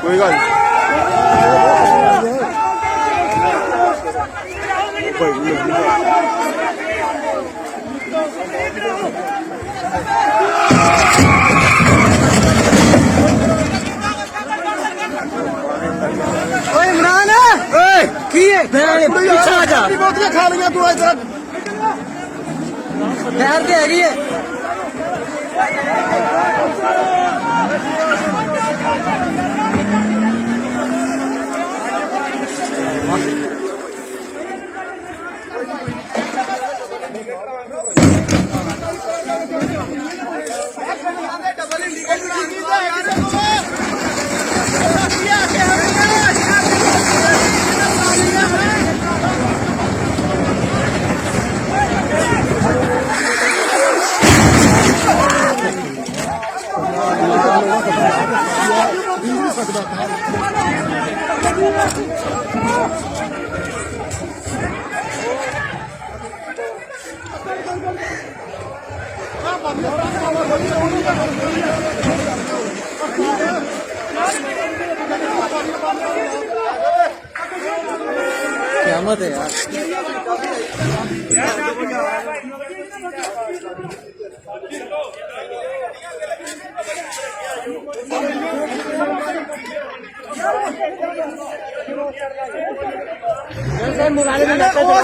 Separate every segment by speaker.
Speaker 1: कोई गल
Speaker 2: इमरान पीछे आ जा
Speaker 1: बोतलें खा लिया तू इधर
Speaker 2: खैर के हैगी है क़यामत है यार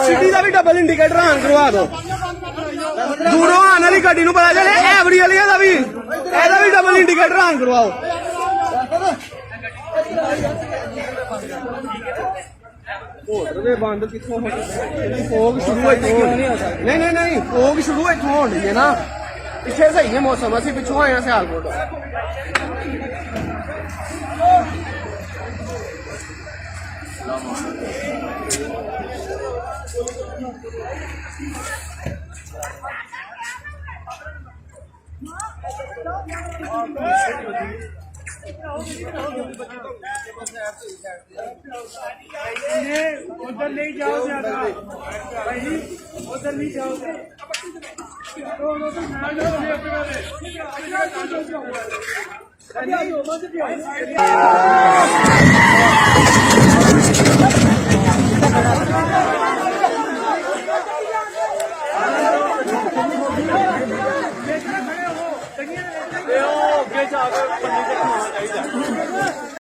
Speaker 1: सिटी का भी डबल इंडिकेटर ऑन करवा दो दूरों आने वाली गड्डी नूं पता चले एवरी वाली का भी डबल इंडिकेटर ऑन करवाओ बंद कितों फोग शुरू नहीं फोग शुरू इतों हो रही है ना पिछे सही है मौसम असं पिछों आए हैं सियालकोट
Speaker 3: उधर नहीं जाओ ज्यादा भाई उधर नहीं जाओ
Speaker 1: जाकर